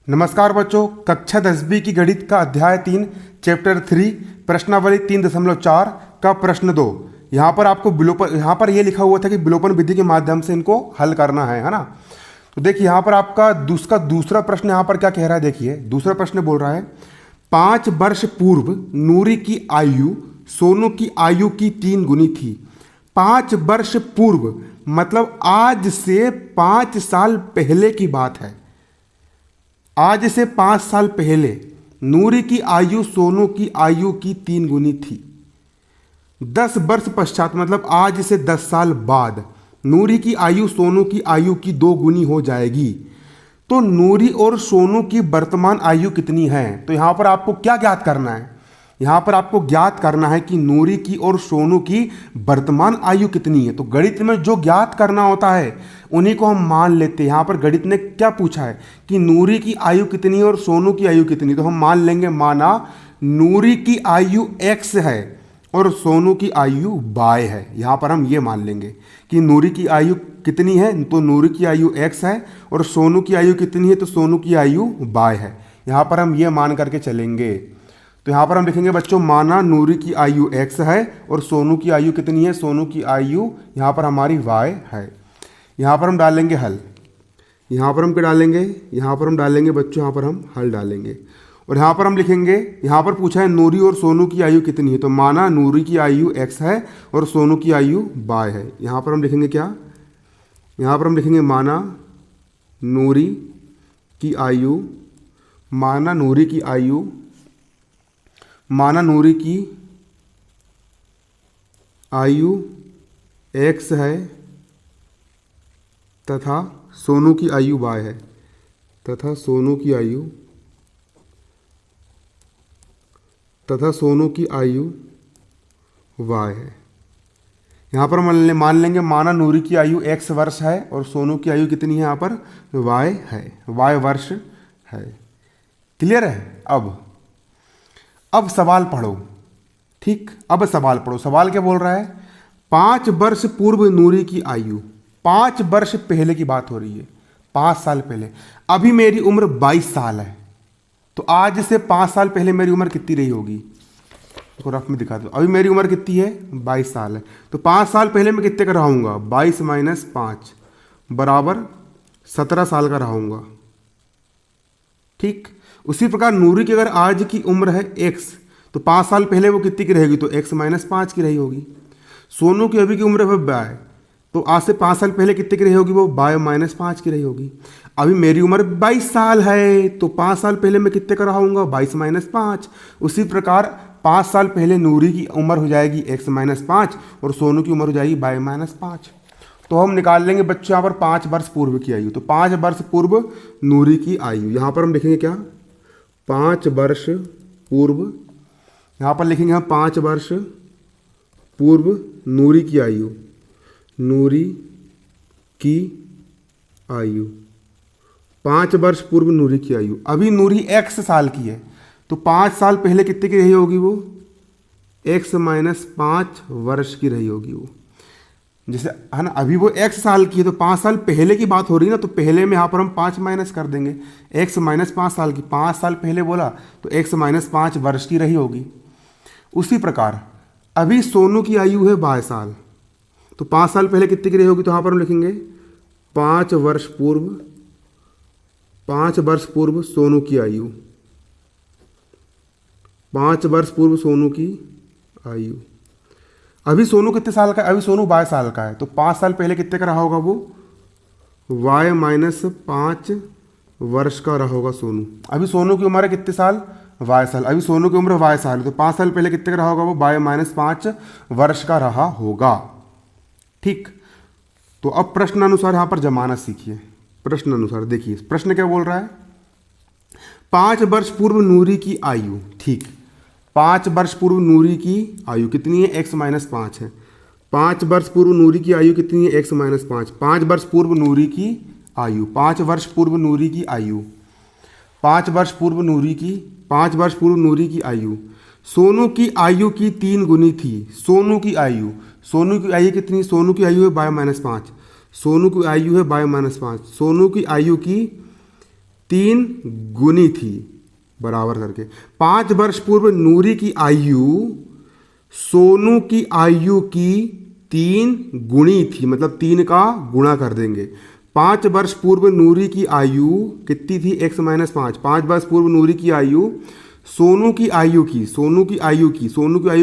नमस्कार बच्चों, कक्षा 10वीं की गणित का अध्याय 3 चैप्टर 3 प्रश्नावली 3.4 का प्रश्न 2। यहाँ पर आपको यहाँ पर ये लिखा हुआ था कि विलोपन विधि के माध्यम से इनको हल करना है ना। तो देखिए यहाँ पर आपका दूसरा प्रश्न यहाँ पर क्या कह रहा है। देखिए दूसरा प्रश्न बोल रहा है 5 वर्ष पूर्व नूरी की आयु सोनू की आयु की 3 गुनी थी। 5 वर्ष पूर्व मतलब आज से 5 साल पहले की बात है। आज से 5 साल पहले नूरी की आयु सोनू की आयु की 3 गुनी थी। 10 वर्ष पश्चात मतलब आज से 10 साल बाद नूरी की आयु सोनू की आयु की 2 गुनी हो जाएगी। तो नूरी और सोनू की वर्तमान आयु कितनी है? तो यहां पर आपको क्या ज्ञात करना है? यहां पर आपको ज्ञात करना है कि नूरी की और सोनू की वर्तमान आयु कितनी है। तो गणित में जो ज्ञात करना होता है उन्हीं को हम मान लेते हैं। यहाँ पर गणित ने क्या पूछा है कि नूरी की आयु कितनी है और सोनू की आयु कितनी, तो हम मान लेंगे, माना नूरी की आयु x है और सोनू की आयु y है। यहाँ पर हम ये मान लेंगे कि नूरी की आयु कितनी है, तो नूरी की आयु x है और सोनू की आयु कितनी है, तो सोनू की आयु y है। यहाँ पर हम ये मान करके चलेंगे। तो यहाँ पर हम लिखेंगे बच्चों, माना नूरी की आयु x है और सोनू की आयु कितनी है, सोनू की आयु यहाँ पर हमारी y है। यहाँ पर हम डालेंगे हल। यहाँ पर हम क्या डालेंगे? यहाँ पर हम डालेंगे बच्चों, यहाँ पर हम हल डालेंगे और यहाँ पर हम लिखेंगे, यहाँ पर पूछा है नूरी और सोनू की आयु कितनी है, तो माना नूरी की आयु x है और सोनू की आयु y है। यहाँ पर हम लिखेंगे क्या? यहाँ पर हम लिखेंगे माना नूरी की आयु, माना नूरी की आयु, माना नूरी की आयु x है तथा सोनू की आयु y है, तथा सोनू की आयु y है। यहाँ पर मान लेंगे माना नूरी की आयु x वर्ष है और सोनू की आयु कितनी है, यहाँ पर y है, y वर्ष है। क्लियर है? अब सवाल पढ़ो। ठीक, अब सवाल पढ़ो। सवाल क्या बोल रहा है? 5 वर्ष पूर्व नूरी की आयु, 5 वर्ष पहले की बात हो रही है, 5 साल पहले। अभी मेरी उम्र 22 साल है, तो आज से 5 साल पहले मेरी उम्र कितनी रही होगी? तो रफ में दिखा दो। अभी मेरी उम्र कितनी है? 22 साल है। तो 5 साल पहले मैं कितने का रहूँगा? 22 माइनस 5 बराबर 17 साल का रहूँगा। ठीक, उसी प्रकार नूरी की अगर आज की उम्र है x, तो 5 साल पहले वो कितनी की रहेगी? तो x माइनस 5 की रही होगी। सोनू की अभी की उम्र है y, तो आज से 5 साल पहले कितने की रही होगी? वो y माइनस 5 की रही होगी। अभी मेरी उम्र 22 साल है, तो 5 साल पहले मैं कितने का रहूँगा? 22 माइनस 5। उसी प्रकार 5 साल पहले नूरी की उम्र हो जाएगी x माइनस 5 और सोनू की उम्र हो जाएगी y माइनस 5। तो हम निकाल लेंगे बच्चों यहाँ पर 5 वर्ष पूर्व की आयु। तो 5 वर्ष पूर्व नूरी की आयु, यहाँ पर हम लिखेंगे क्या? 5 वर्ष पूर्व, यहाँ पर लिखेंगे हम 5 वर्ष पूर्व नूरी की आयु, नूरी की आयु, 5 वर्ष पूर्व नूरी की आयु। अभी नूरी x साल की है, तो 5 साल पहले कितने की रही होगी? वो x माइनस 5 वर्ष की रही होगी वो, जैसे है ना। अभी वो x साल की है, तो 5 साल पहले की बात हो रही है ना, तो पहले में यहाँ पर हम 5 माइनस कर देंगे। x माइनस 5 साल की, 5 साल पहले बोला तो x माइनस 5 वर्ष की रही होगी। उसी प्रकार अभी सोनू की आयु है 22 साल, तो 5 साल पहले कितनी की रही होगी? तो यहाँ पर हम लिखेंगे 5 वर्ष पूर्व, 5 वर्ष पूर्व सोनू की आयु, 5 वर्ष पूर्व सोनू की आयु। अभी सोनू कितने साल का है? अभी सोनू 22 साल का है, तो 5 साल पहले कितने का रहा होगा? वो y माइनस 5 वर्ष का रहा होगा सोनू। अभी सोनू की उम्र है कितने साल? y साल। अभी सोनू की उम्र y साल, तो 5 साल पहले कितने का रहा होगा? वो y माइनस 5 वर्ष का रहा होगा। ठीक, तो अब प्रश्न अनुसार यहाँ पर जमाना सीखिए। प्रश्न अनुसार देखिए प्रश्न क्या बोल रहा है? 5 वर्ष पूर्व नूरी की आयु। ठीक, 5 वर्ष पूर्व नूरी की आयु कितनी है? x माइनस 5 है। 5 वर्ष पूर्व नूरी की आयु कितनी है? x minus 5। 5 वर्ष पूर्व नूरी की आयु, 5 वर्ष पूर्व नूरी की आयु, 5 वर्ष पूर्व नूरी की, 5 वर्ष पूर्व नूरी की आयु सोनू की आयु की 3 गुनी थी। सोनू की आयु, सोनू की आयु कितनी? सोनू की आयु है 22 माइनस 5, सोनू की आयु है 22 माइनस 5। सोनू की आयु की 3 गुनी थी, बराबर करके 5 वर्ष पूर्व नूरी की आयु सोनू की आयु की 3 गुणी थी, मतलब 3 का गुणा कर देंगे। 5 वर्ष पूर्व नूरी की आयु कितनी थी, x माइनस 5। 5 वर्ष पूर्व नूरी की आयु सोनू की आयु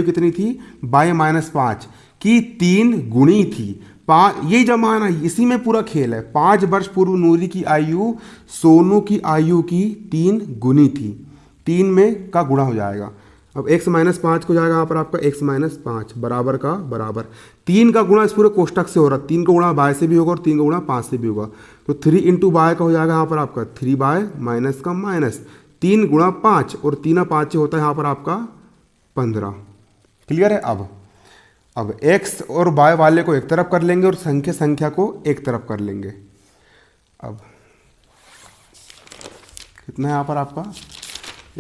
कितनी थी, y माइनस 5 की 3 गुणी थी। ये जमाना, इसी में पूरा खेल है। 5 वर्ष पूर्व नूरी की आयु सोनू की आयु की 3 गुनी थी, 3 में का गुणा हो जाएगा। अब x माइनस 5 को जाएगा यहाँ पर आपका x माइनस 5 बराबर का बराबर 3 का गुणा इस पूरे कोष्टक से हो रहा है। 3 का गुणा y से भी होगा और 3 का गुणा 5 से भी होगा, तो 3 इंटू वाई का हो जाएगा यहाँ पर आपका 3y माइनस का माइनस 3 गुणा 5 और 3 5 होता है यहाँ पर आपका 15। क्लियर है। अब x और y वाले को एक तरफ कर लेंगे और संख्या को एक तरफ कर लेंगे। अब कितना है यहाँ पर आपका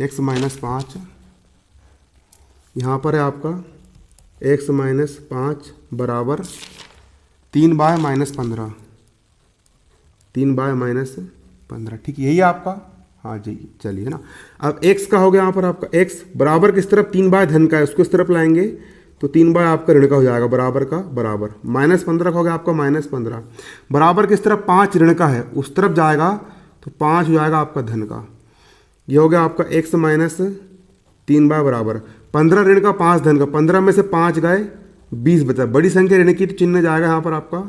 x माइनस 5, यहाँ पर है आपका x माइनस 5 बराबर 3y माइनस 15, 3y माइनस 15। ठीक, यही है आपका। हाँ जी, चलिए ना। अब x का हो गया यहाँ पर आपका x बराबर किस तरफ, 3y धन का है, उसको इस तरफ लाएंगे तो 3y आपका ऋण का हो जाएगा, बराबर का बराबर माइनस 15 का हो गया आपका माइनस 15 बराबर किस तरफ, 5 ऋण का है, उस तरफ जाएगा तो 5 हो जाएगा आपका धन का। ये हो गया आपका x माइनस 3y बराबर 15 ऋण का 5 धन का, 15 में से 5 गए 20 बचा, बड़ी संख्या ऋण की तो चिन्ह जाएगा यहाँ पर आपका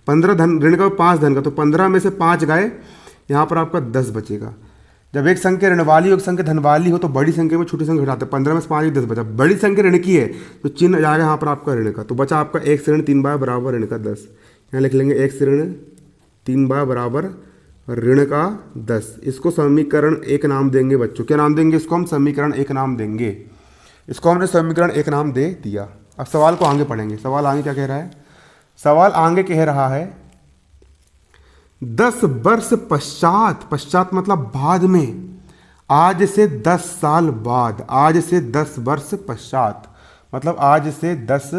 15 धन ऋण का 5 धन का, तो 15 में से 5 गए, यहाँ पर आपका 10 बचेगा। जब एक संख्या ऋण वाली हो एक संख्या धन वाली हो तो बड़ी संख्या में छोटी संख्या घटाते हैं, 15 में से 5 10 बचा, बड़ी संख्या ऋण की है तो चिन्ह जाएगा यहाँ पर आपका ऋण का, तो बचा आपका x ऋण 3y बराबर ऋण का 10। यहाँ लिख लेंगे x ऋण 3y बराबर ऋण का 10। इसको समीकरण 1 नाम देंगे बच्चों। क्या नाम देंगे इसको, हम समीकरण 1 नाम देंगे। इसको हमने समीकरण 1 नाम दे दिया। अब सवाल को आगे पढ़ेंगे। सवाल आगे क्या कह रहा है, सवाल आगे कह रहा है 10 वर्ष पश्चात, पश्चात मतलब बाद में, आज से 10 साल बाद, आज से 10 वर्ष पश्चात मतलब आज से 10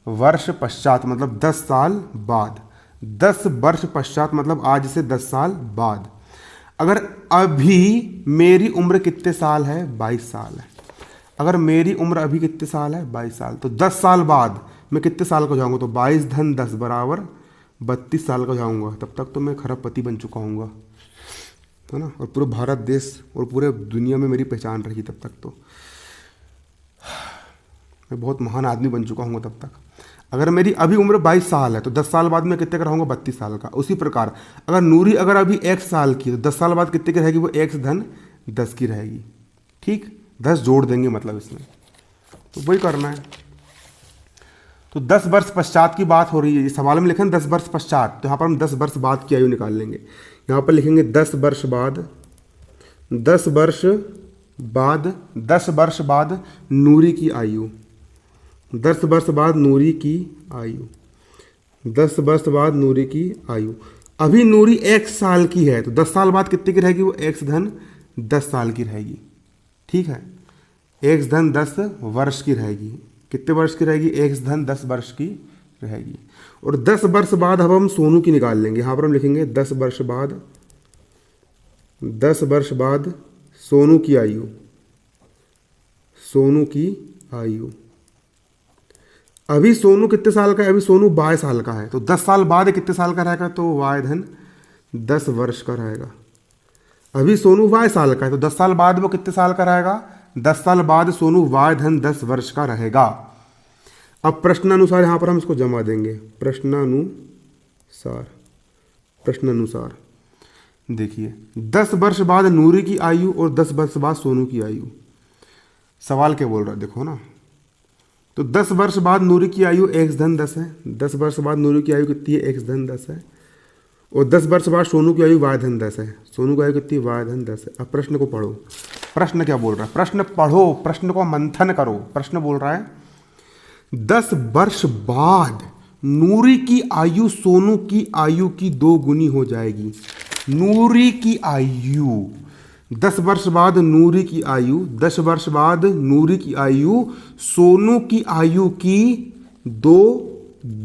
वर्ष पश्चात मतलब 10 साल बाद, 10 वर्ष पश्चात मतलब आज से 10 साल बाद। अगर अभी मेरी उम्र कितने साल है, 22 साल है। अगर मेरी उम्र अभी कितने साल है, 22 साल, तो 10 साल बाद मैं कितने साल का जाऊंगा, तो 22 धन 10 बराबर 32 साल का जाऊंगा। तब तक तो मैं खरबपति बन चुका हूँगा, है ना, और पूरे भारत देश और पूरे दुनिया में मेरी पहचान रही। तब तक तो मैं बहुत महान आदमी बन चुका हूँगा तब तक। अगर मेरी अभी उम्र 22 साल है तो 10 साल बाद मैं कितने का रहूँगा, 32 साल का। उसी प्रकार अगर नूरी अगर अभी 1 साल की तो 10 साल बाद कितने की रहेगी, वो x धन 10 की रहेगी। ठीक, 10 जोड़ देंगे मतलब इसमें, तो वही करना है। तो 10 वर्ष पश्चात की बात हो रही है, ये सवाल में लिखें 10 वर्ष पश्चात, तो यहाँ पर हम 10 वर्ष बाद की आयु निकाल लेंगे। यहाँ पर लिखेंगे 10 वर्ष बाद, 10 वर्ष बाद, 10 वर्ष बाद नूरी की आयु, 10 वर्ष बाद नूरी की आयु, 10 वर्ष बाद नूरी की आयु। अभी नूरी 1 साल की है तो 10 साल बाद कितने की रहेगी, वो x धन 10 साल की रहेगी। ठीक है, x धन 10 वर्ष की रहेगी। कितने वर्ष की रहेगी, x धन 10 वर्ष की रहेगी। और 10 वर्ष बाद अब हम सोनू की निकाल लेंगे। यहाँ पर हम लिखेंगे 10 वर्ष बाद, 10 वर्ष बाद सोनू की आयु, सोनू की आयु। अभी सोनू कितने साल का है, अभी सोनू 22 साल का है, तो 10 साल बाद कितने साल का रहेगा, तो y धन 10 वर्ष का रहेगा। अभी सोनू 22 साल का है तो 10 साल बाद वो कितने साल का रहेगा, 10 साल बाद सोनू y धन 10 वर्ष का रहेगा। अब प्रश्नानुसार यहाँ पर हम इसको जमा देंगे, प्रश्नानुसार, प्रश्नानुसार देखिए 10 वर्ष बाद नूरी की आयु और 10 वर्ष बाद सोनू की आयु। सवाल क्या बोल रहा है देखो ना, तो 10 वर्ष बाद नूरी की आयु x धन 10 है, 10 वर्ष बाद नूरी की आयु कितनी है, x धन 10 है, और 10 वर्ष बाद सोनू की आयु y धन 10 है, सोनू की आयु कितनी, y धन 10 है। अब प्रश्न को पढ़ो, प्रश्न क्या बोल रहा है, प्रश्न पढ़ो, प्रश्न को मंथन करो। प्रश्न बोल रहा है 10 वर्ष बाद नूरी की आयु सोनू की आयु की 2 गुनी हो जाएगी। नूरी की आयु 10 वर्ष बाद नूरी की आयु, 10 वर्ष बाद नूरी की आयु सोनू की आयु की 2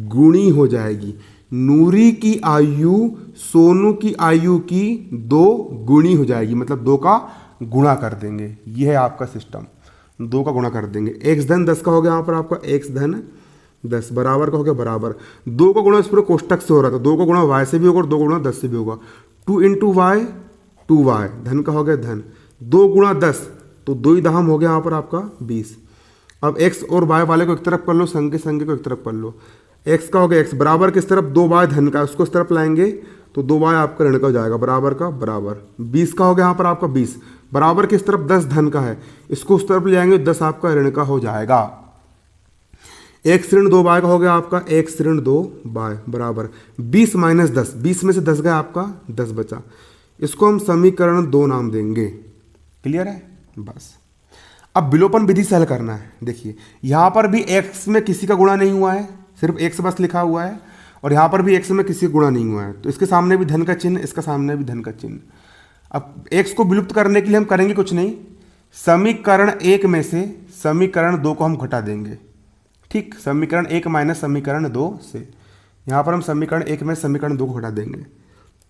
गुनी हो जाएगी। नूरी की आयु सोनू की आयु की 2 गुणी हो जाएगी, मतलब 2 का गुणा कर देंगे। यह है आपका सिस्टम, 2 का गुणा कर देंगे। x धन 10 का हो गया यहाँ पर आपका x धन 10 बराबर का हो गया बराबर 2 का गुणा इस पूरे कोष्टक से हो रहा था, 2 का गुणा y से भी होगा और 2 का गुणा 10 से भी होगा। 2 इंटू वाई 2y धन का हो गया धन 2 गुणा 10 तो 2 ही दहम हो गया यहाँ पर आपका 20। अब x और y वाले को एक तरफ कर लो, संख्या संख्या को एक तरफ कर लो। x का हो गया x बराबर किस तरफ 2y धन का, उसको इस तरफ लाएंगे तो 2y आपका ऋण का हो जाएगा बराबर का बराबर। 20 का हो गया यहाँ पर आपका 20 बराबर किस तरफ 10 धन का है, इसको उस तरफ ले जाएंगे 10 आपका ऋण का हो जाएगा। x ऋण 2y का हो गया आपका x ऋण 2y बराबर 20 माइनस 10, 20 में से 10 गया आपका 10 बचा। इसको हम समीकरण 2 नाम देंगे। क्लियर है? बस अब विलोपन विधि से हल करना है। देखिए यहाँ पर भी x में किसी का गुणा नहीं हुआ है, सिर्फ x बस लिखा हुआ है, और यहाँ पर भी x में किसी का गुणा नहीं हुआ है, तो इसके सामने भी धन का चिन्ह, इसका सामने भी धन का चिन्ह। अब x को विलुप्त करने के लिए हम करेंगे कुछ नहीं, समीकरण 1 में से समीकरण 2 को हम घटा देंगे। ठीक, समीकरण 1 माइनस समीकरण 2 से यहाँ पर हम समीकरण 1 में समीकरण 2 को घटा देंगे।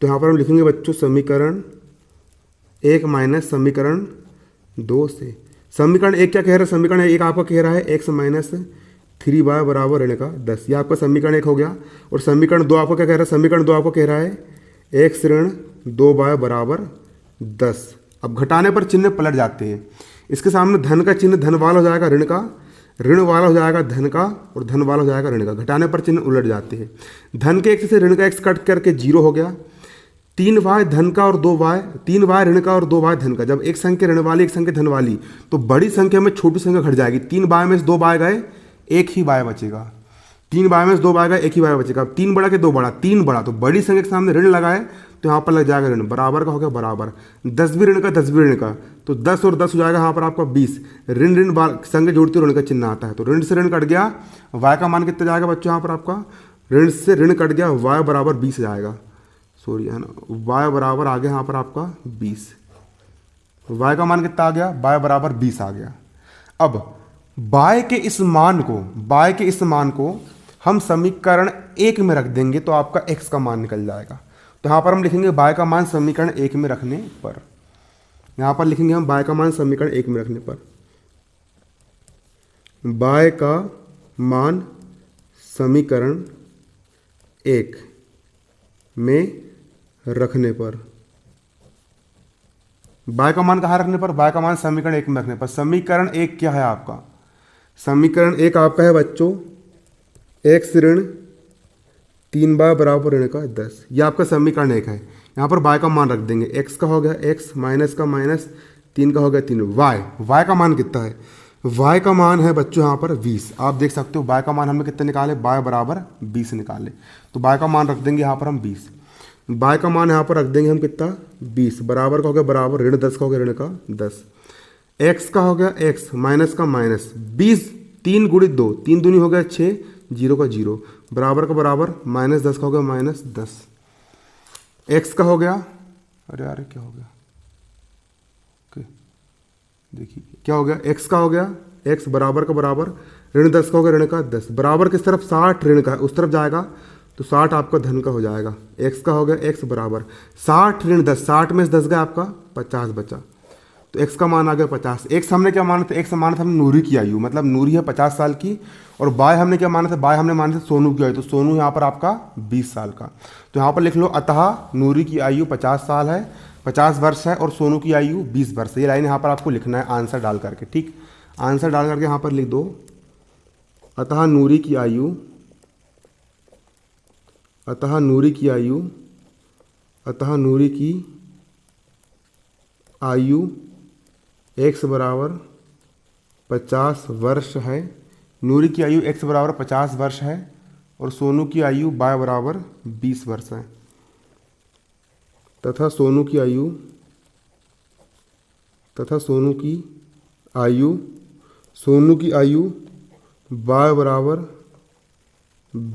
तो यहाँ पर हम लिखेंगे बच्चों समीकरण 1 माइनस समीकरण 2 से। समीकरण 1 क्या कह रहा है, समीकरण 1 आपका कह रहा है x माइनस 3y बराबर ऋण का 10, ये आपका समीकरण 1 हो गया। और समीकरण 2 आपको क्या कह रहा है, समीकरण 2 आपको कह रहा है x ऋण 2y बराबर 10। अब घटाने पर चिन्ह पलट जाते हैं, इसके सामने धन का चिन्ह धन वाला हो जाएगा ऋण का, ऋण वाला हो जाएगा धन का, और धन वाला हो जाएगा ऋण का। घटाने पर चिन्ह उलट जाते हैं। धन के x से ऋण का x कट करके 0 हो गया। 3y धन का और 2y, 3y ऋण का और 2y धन का। जब एक संख्या ऋण वाली एक संख्या धन वाली तो बड़ी संख्या में छोटी संख्या घट जाएगी। 3y में से 2y गए, एक ही y बचेगा। 3y में से 2y गए, एक ही y बचेगा। 3 बड़ा के 2 बड़ा, 3 बड़ा, तो बड़ी संख्या के सामने ऋण लगाए तो यहाँ पर लग जाएगा ऋण, बराबर का हो गया बराबर। 10 भी ऋण का 10 भी ऋण का, तो 10 और 10 हो जाएगा यहाँ पर आपका 20। ऋण ऋण संख्या जोड़ते ऋण का चिन्ह आता है, तो ऋण से ऋण कट गया, y का मान कितना जाएगा बच्चों यहाँ पर आपका, ऋण से ऋण कट गया, y बराबर 20 जाएगा, सॉरी है ना, y बराबर आ गया यहाँ पर आपका 20। y का मान कितना आ गया, y बराबर 20 आ गया। अब y के इस मान को हम समीकरण 1 में रख देंगे तो आपका x का मान निकल जाएगा। तो यहाँ पर हम लिखेंगे y का मान समीकरण 1 में रखने पर, यहाँ पर लिखेंगे हम y का मान समीकरण 1 में रखने पर, y का मान समीकरण 1 में रखने पर, y का मान कहाँ रखने पर, y का मान समीकरण 1 में रखने पर। समीकरण 1 क्या है आपका, समीकरण 1 आपका है बच्चों x ऋण 3y बराबर ऋण का 10, ये आपका समीकरण 1 है। यहाँ पर y का मान रख देंगे, x का हो गया x, माइनस का माइनस, 3 का हो गया 3, y का मान कितना है, y का मान है बच्चों यहाँ पर 20। आप देख सकते हो y का मान हमने कितना निकाले, y बराबर 20 निकाले, तो y का मान रख देंगे यहाँ पर हम 20। y का मान यहाँ पर रख देंगे हम कितना 20, बराबर का हो गया बराबर, ऋण 10 का हो गया ऋण का 10, x का हो गया x, माइनस का माइनस 20, 3 गुणित 2, 3 दूनी हो गया 6, 0 का 0, बराबर का बराबर, माइनस 10 का हो गया माइनस 10, x का हो गया, अरे अरे क्या हो गया, ओके देखिए क्या हो गया, x का हो गया x बराबर का बराबर, ऋण 10 का हो गया ऋण का 10, बराबर किस तरफ 60 ऋण का उस तरफ जाएगा तो 60 आपका धन का हो जाएगा। x का हो गया x बराबर 60 ऋण 10, 60 में से 10 गया आपका 50 बचा, तो x का मान आ गया 50। x हमने क्या माना था, x माना था हमने नूरी की आयु, मतलब नूरी है 50 साल की, और बाय हमने क्या माना था, बाय हमने माना था सोनू की आयु, तो सोनू यहाँ पर आपका 20 साल का। तो यहाँ पर लिख लो, अतः नूरी की आयु 50 साल है, 50 वर्ष है, और सोनू की आयु 20 वर्ष है। ये लाइन यहाँ पर आपको लिखना है आंसर डाल करके। ठीक, आंसर डाल करके यहाँ पर लिख दो, अतः नूरी की आयु, अतः नूरी की आयु, अतः नूरी की आयु x बराबर 50 वर्ष है, नूरी की आयु x बराबर 50 वर्ष है, और सोनू की आयु y बराबर 20 वर्ष है, तथा सोनू की आयु, तथा सोनू की आयु, सोनू की आयु y बराबर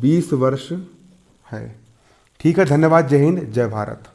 20 वर्ष है। ठीक है, धन्यवाद, जय हिंद, जय भारत।